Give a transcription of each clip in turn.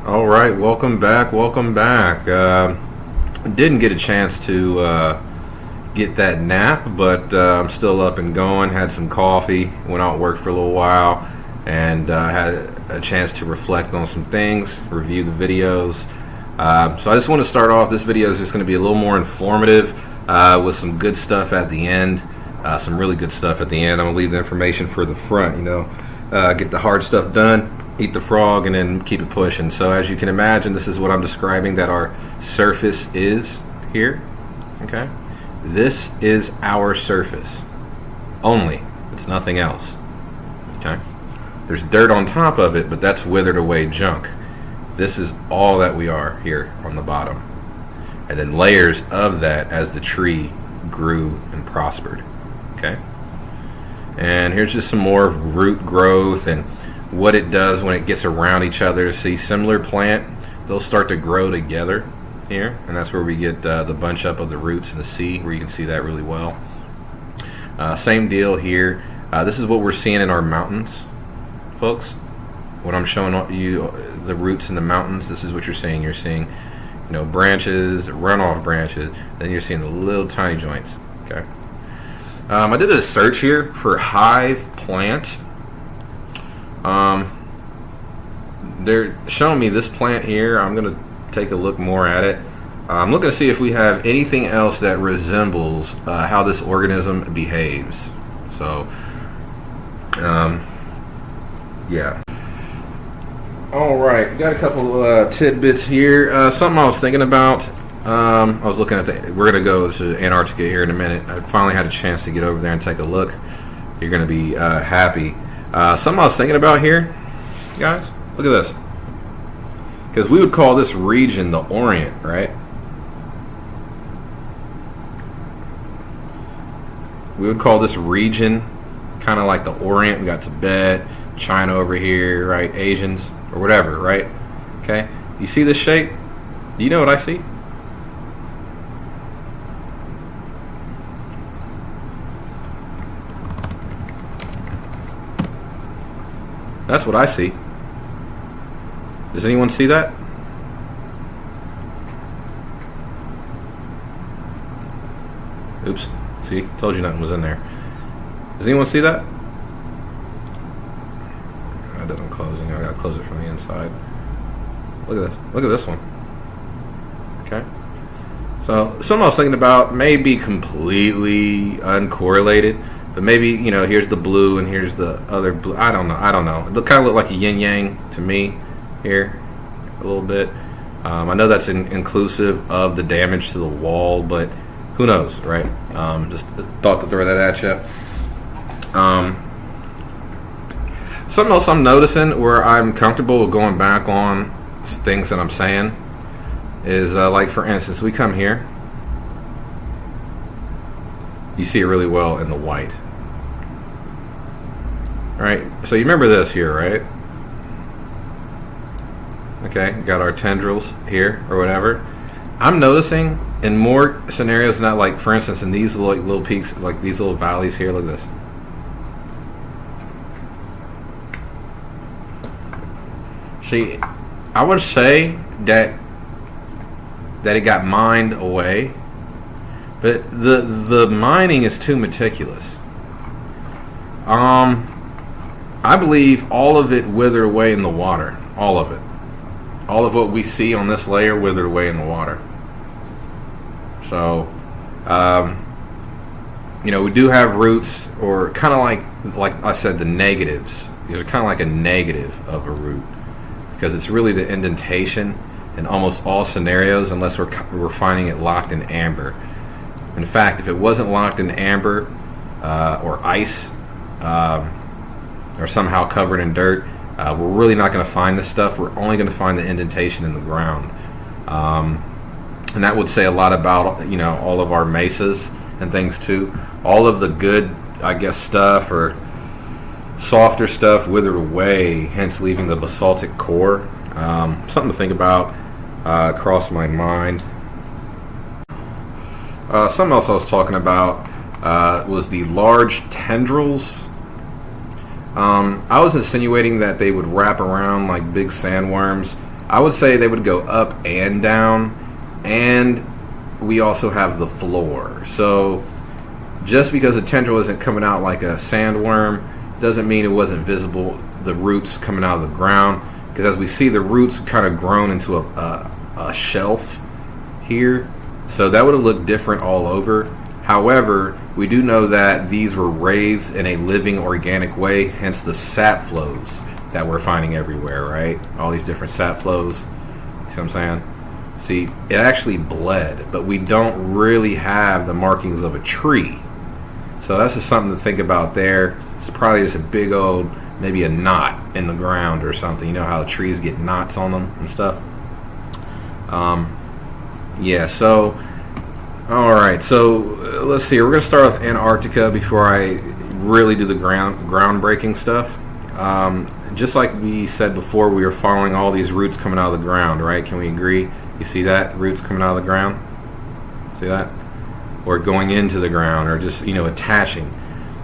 All right, welcome back. Welcome back. Didn't get a chance to get that nap, but I'm still up and going. Had some coffee, went out and worked for a little while, and had a chance to reflect on some things, review the videos. So I just want to start off. This video is just going to be a little more informative with some good stuff at the end. Some really good stuff at the end. I'm going to leave the information for the front, get the hard stuff done, eat the frog, and then keep it pushing. So as you can imagine, this is what I'm describing that our surface is here. Okay, this is our surface only. It's nothing else. Okay, there's dirt on top of it, but that's withered away junk. This is all that we are here on the bottom, and then layers of that as the tree grew and prospered. Okay, and here's just some more root growth and what it does when it gets around each other. See, similar plant, they'll start to grow together here, and that's where we get the bunch up of the roots in the sea, where you can see that really well. Same deal here. This is what we're seeing in our mountains, folks. When I'm showing you the roots in the mountains, this is what you're seeing. You're seeing, branches, runoff branches, then you're seeing the little tiny joints. Okay. I did a search here for hive plant. They're showing me this plant here. I'm going to take a look more at it. I'm looking to see if we have anything else that resembles how this organism behaves. So, yeah. All right, got a couple tidbits here. Something I was thinking about. I was looking at we're going to go to Antarctica here in a minute. I finally had a chance to get over there and take a look. You're going to be happy. Something I was thinking about here, guys, look at this. Because we would call this region the Orient, right? We would call this region kind of like the Orient. We got Tibet, China over here, right? Asians, or whatever, right? Okay, you see this shape? Do you know what I see? That's what I see. Does anyone see that? Oops. See? Told you nothing was in there. Does anyone see that? That doesn't close. I gotta close it from the inside. Look at this. Look at this one. Okay. So something I was thinking about may be completely uncorrelated. But maybe, here's the blue and here's the other blue. I don't know. It kind of look like a yin-yang to me here a little bit. I know that's inclusive of the damage to the wall, but who knows, right? Just thought to throw that at you. Something else I'm noticing where I'm comfortable with going back on things that I'm saying is like, for instance, we come here. You see it really well in the white. Right, so you remember this here, right? Okay, got our tendrils here or whatever. I'm noticing in more scenarios, not like, for instance, in these little peaks, like these little valleys here. Look at this. See, I would say that it got mined away. But the mining is too meticulous. I believe all of it withered away in the water. All of it. All of what we see on this layer withered away in the water. So, we do have roots, or kind of like I said, the negatives. They're kind of like a negative of a root, because it's really the indentation in almost all scenarios, unless we're finding it locked in amber. In fact, if it wasn't locked in amber or ice or somehow covered in dirt, we're really not going to find this stuff. We're only going to find the indentation in the ground. And that would say a lot about, all of our mesas and things too. All of the good, stuff or softer stuff withered away, hence leaving the basaltic core. Something to think about, crossed my mind. Something else I was talking about was the large tendrils. I was insinuating that they would wrap around like big sandworms I would say they would go up and down, and we also have the floor. So just because the tendril isn't coming out like a sandworm doesn't mean it wasn't visible, the roots coming out of the ground, because as we see, the roots kind of grown into a shelf here, so that would have looked different all over. However, we do know that these were raised in a living organic way, hence the sap flows that we're finding everywhere, right? All these different sap flows. See what I'm saying? See, it actually bled, but we don't really have the markings of a tree. So that's just something to think about there. It's probably just a big old, maybe a knot in the ground or something. You know how trees get knots on them and stuff? Yeah, so, alright, so let's see. We're going to start with Antarctica before I really do the groundbreaking stuff. Just like we said before, we were following all these roots coming out of the ground, right? Can we agree? You see that? Roots coming out of the ground? See that? Or going into the ground, or just, attaching,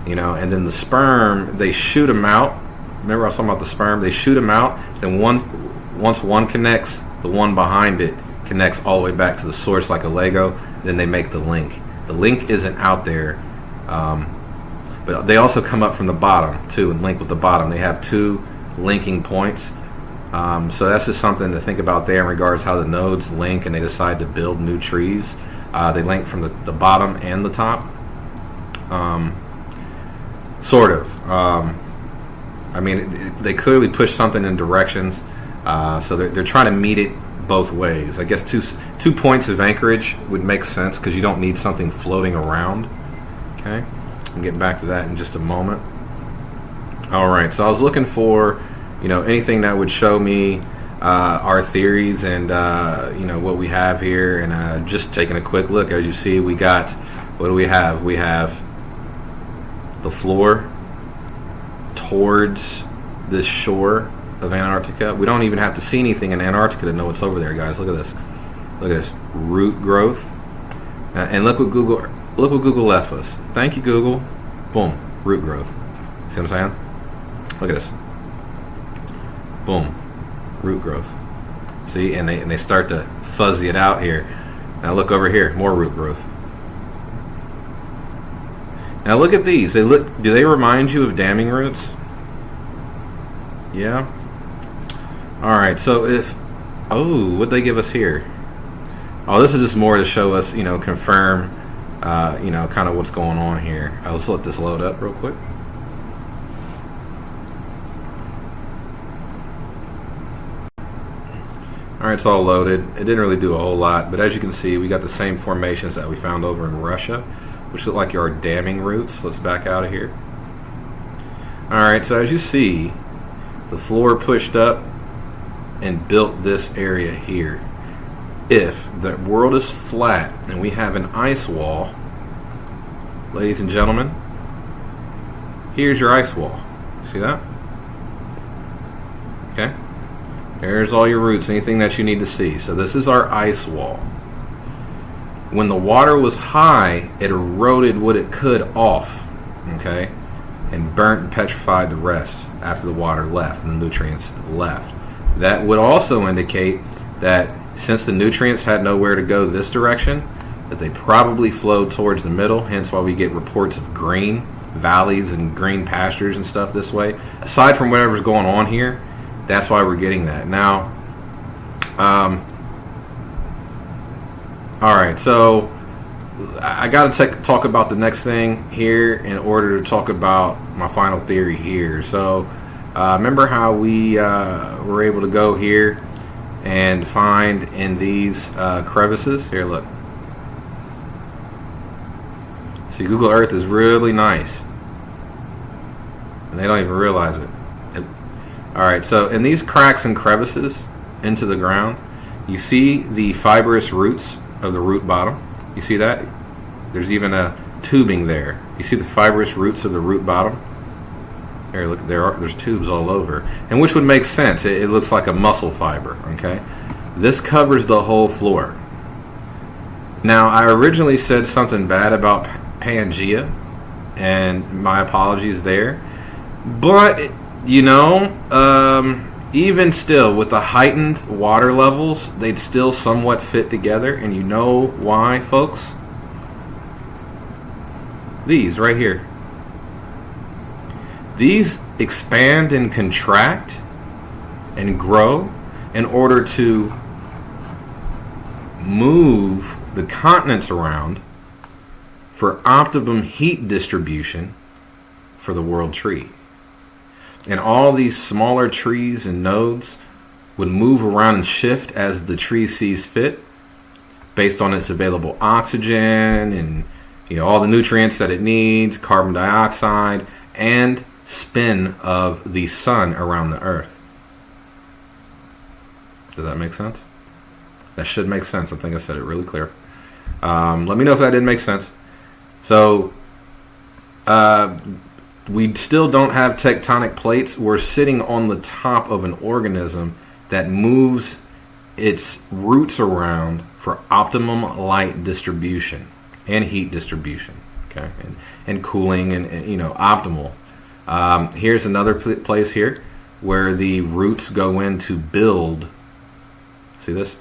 and then the sperm, they shoot them out. Remember I was talking about the sperm? They shoot them out, then once one connects, the one behind it connects all the way back to the source like a Lego, then they make the link. The link isn't out there, but they also come up from the bottom too and link with the bottom. They have two linking points. So that's just something to think about there in regards how the nodes link and they decide to build new trees. They link from the bottom and the top. Sort of. I mean, they clearly push something in directions. So they're trying to meet it both ways. I guess two points of anchorage would make sense because you don't need something floating around. Okay, I'll get back to that in just a moment. All right, so I was looking for, anything that would show me our theories and what we have here, and just taking a quick look. As you see, we got, what do we have? We have the floor towards this shore of Antarctica. We don't even have to see anything in Antarctica to know what's over there, guys. Look at this. Look at this root growth, and look what Google left us. Thank you, Google. Boom, root growth. See what I'm saying? Look at this. Boom, root growth. See, and they start to fuzzy it out here. Now look over here, more root growth. Now look at these. Do they remind you of damming roots? Yeah. All right. So what'd they give us here? Oh, this is just more to show us, confirm, kind of what's going on here. Let's let this load up real quick. All right, it's all loaded. It didn't really do a whole lot, but as you can see, we got the same formations that we found over in Russia, which look like our damming roots. Let's back out of here. All right, so as you see, the floor pushed up and built this area here. If the world is flat and we have an ice wall, ladies and gentlemen, here's your ice wall. See that? Okay. There's all your roots, anything that you need to see. So this is our ice wall. When the water was high, it eroded what it could off, okay, and burnt and petrified the rest after the water left and the nutrients left. That would also indicate that since the nutrients had nowhere to go this direction, that they probably flowed towards the middle, hence why we get reports of green valleys and green pastures and stuff this way. Aside from whatever's going on here, that's why we're getting that. Now, all right, so I got to talk about the next thing here in order to talk about my final theory here. So remember how we were able to go here and find in these crevices? Here, look. See, Google Earth is really nice, and they don't even realize it. Alright, so in these cracks and crevices into the ground, you see the fibrous roots of the root bottom. You see that? There's even a tubing there. You see the fibrous roots of the root bottom? There, look, there's tubes all over. And which would make sense. It looks like a muscle fiber, okay? This covers the whole floor. Now, I originally said something bad about Pangea, and my apologies there. But even still, with the heightened water levels, they'd still somewhat fit together. And you know why, folks? These right here. These expand and contract and grow in order to move the continents around for optimum heat distribution for the world tree. And all these smaller trees and nodes would move around and shift as the tree sees fit based on its available oxygen and all the nutrients that it needs, carbon dioxide, and spin of the sun around the earth. Does that make sense? That should make sense. I think I said it really clear. Let me know if that didn't make sense. So, we still don't have tectonic plates. We're sitting on the top of an organism that moves its roots around for optimum light distribution and heat distribution, okay, and cooling and optimal. Here's another place here where the roots go in to build. See this?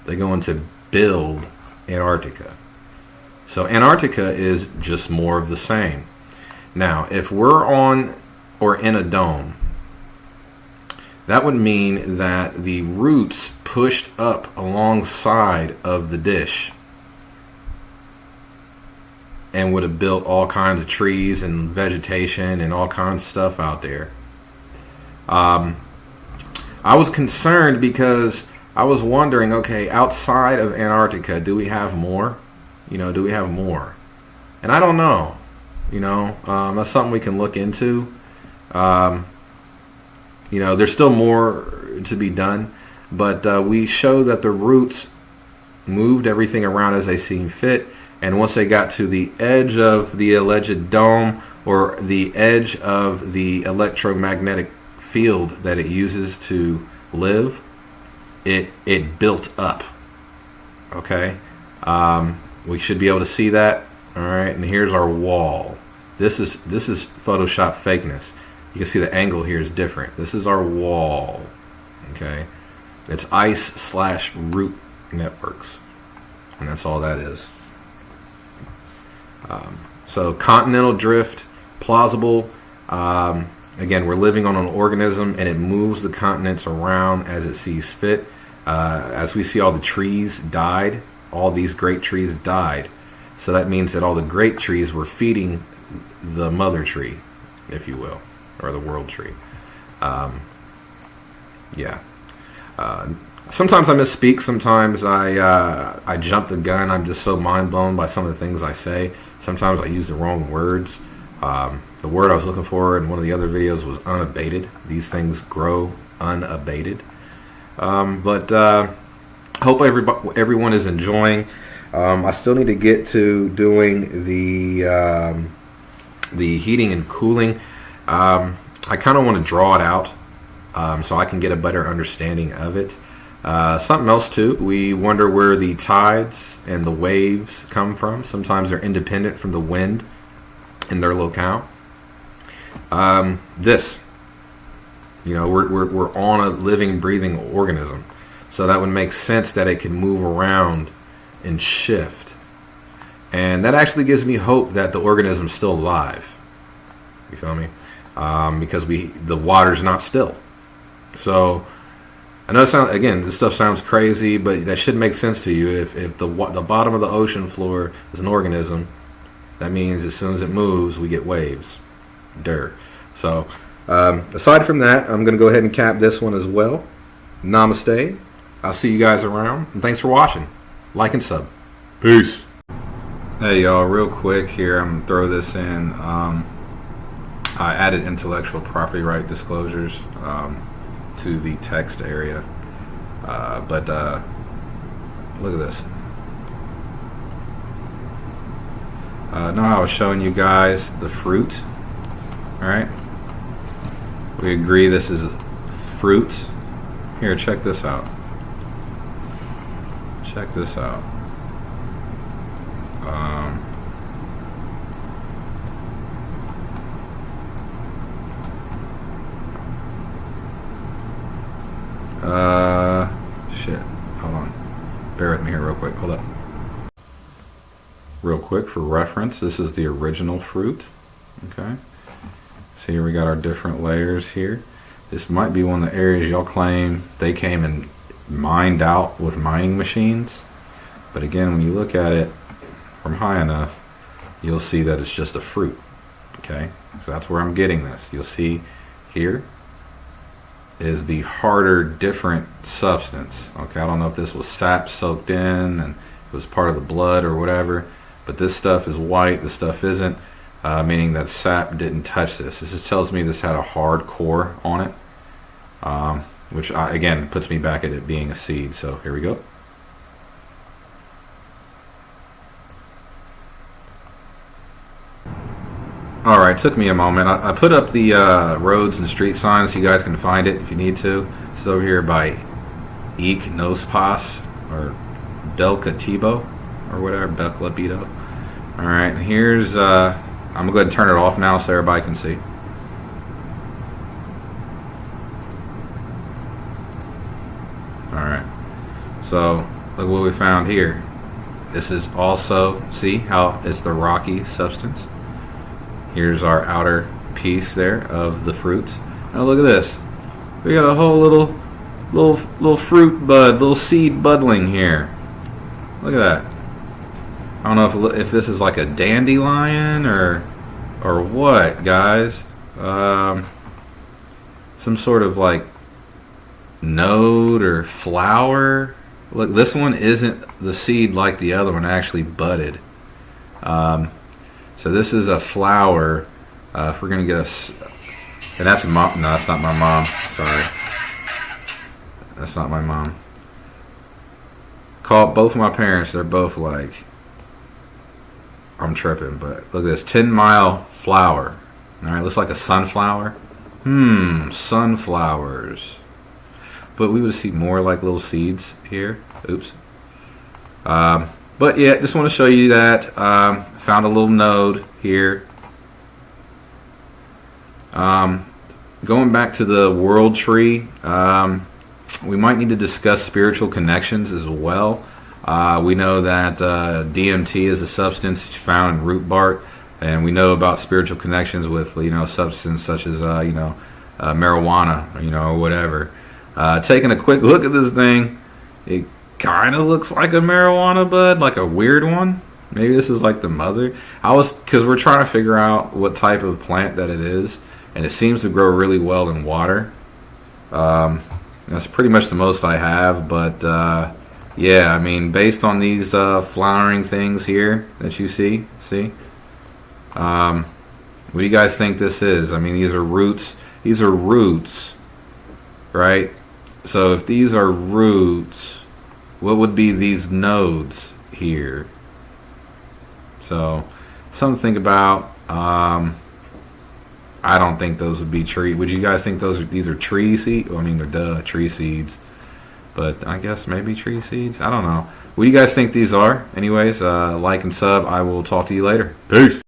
They go in to build Antarctica. So Antarctica is just more of the same. Now, if we're on or in a dome, that would mean that the roots pushed up alongside of the dish and would have built all kinds of trees and vegetation and all kinds of stuff out there. I was concerned because I was wondering, okay, outside of Antarctica, do we have more? Do we have more? And I don't know. That's something we can look into. There's still more to be done, but we show that the roots moved everything around as they seemed fit. And once they got to the edge of the alleged dome or the edge of the electromagnetic field that it uses to live, it built up. Okay? We should be able to see that. All right, and here's our wall. This is Photoshop fakeness. You can see the angle here is different. This is our wall. Okay? It's ice/root networks. And that's all that is. So continental drift, plausible. Again, we're living on an organism and it moves the continents around as it sees fit. As we see, all the trees died. All these great trees died. So that means that all the great trees were feeding the mother tree, if you will, or the world tree. Sometimes I misspeak. Sometimes I jump the gun. I'm just so mind blown by some of the things I say. Sometimes I use the wrong words. The word I was looking for in one of the other videos was unabated. These things grow unabated. But hope everyone is enjoying. I still need to get to doing the heating and cooling. I kind of want to draw it out so I can get a better understanding of it. Something else too, we wonder where the tides and the waves come from. Sometimes they're independent from the wind in their locale. We're on a living, breathing organism, so that would make sense that it can move around and shift, and that actually gives me hope that the organism's still alive. You feel me? Because the water's not still. So I know this stuff sounds crazy, but that should make sense to you. If the bottom of the ocean floor is an organism, that means as soon as it moves, we get waves. So aside from that, I'm going to go ahead and cap this one as well. Namaste. I'll see you guys around, and thanks for watching. Like and sub. Peace. Hey y'all, real quick here, I'm going to throw this in. I added intellectual property right disclosures to the text area. But look at this. Now I was showing you guys the fruit. Alright? We agree this is fruit. Here, check this out. Check this out. Shit. Hold on. Bear with me here real quick. Hold up. Real quick for reference, this is the original fruit. Okay. So here we got our different layers here. This might be one of the areas y'all claim they came and mined out with mining machines. But again, when you look at it from high enough, you'll see that it's just a fruit. Okay. So that's where I'm getting this. You'll see here is the harder, different substance. Okay, I don't know if this was sap soaked in and it was part of the blood or whatever, but this stuff is white, this stuff isn't, meaning that sap didn't touch this. This just tells me this had a hard core on it, which again puts me back at it being a seed. So here we go. Alright, took me a moment. I put up the roads and street signs so you guys can find it if you need to. It's over here by Yggdrasil or Delcatibo or whatever, Delcatibo. Alright, and here's, I'm going to go ahead and turn it off now so everybody can see. Alright, so look what we found here. This is also, see how it's the rocky substance? Here's our outer piece there of the fruit. Now look at this. We got a whole little fruit bud, little seed budling here. Look at that. I don't know if this is like a dandelion or what, guys. Some sort of like node or flower. Look, this one isn't the seed like the other one actually budded. So this is a flower. If we're gonna get and that's mom. No, that's not my mom. Sorry, that's not my mom. Call both of my parents. They're both like, I'm tripping. But look at this 10-mile flower. All right, looks like a sunflower. Sunflowers. But we would see more like little seeds here. Oops. But yeah, just want to show you that. Found a little node here. Going back to the world tree, we might need to discuss spiritual connections as well. We know that DMT is a substance found in root bark, and we know about spiritual connections with substances such as marijuana, or whatever. Taking a quick look at this thing, it kind of looks like a marijuana bud, like a weird one. Maybe this is like the mother. Because we're trying to figure out what type of plant that it is, and it seems to grow really well in water. That's pretty much the most I have, but yeah, I mean, based on these flowering things here that you see, what do you guys think this is? I mean, these are roots. These are roots, right? So if these are roots, what would be these nodes here? So something to think about. I don't think those would be tree. Would you guys think these are tree seeds? Well, I mean, they're tree seeds, but I guess maybe tree seeds. I don't know. What do you guys think these are? Anyways, like and sub. I will talk to you later. Peace.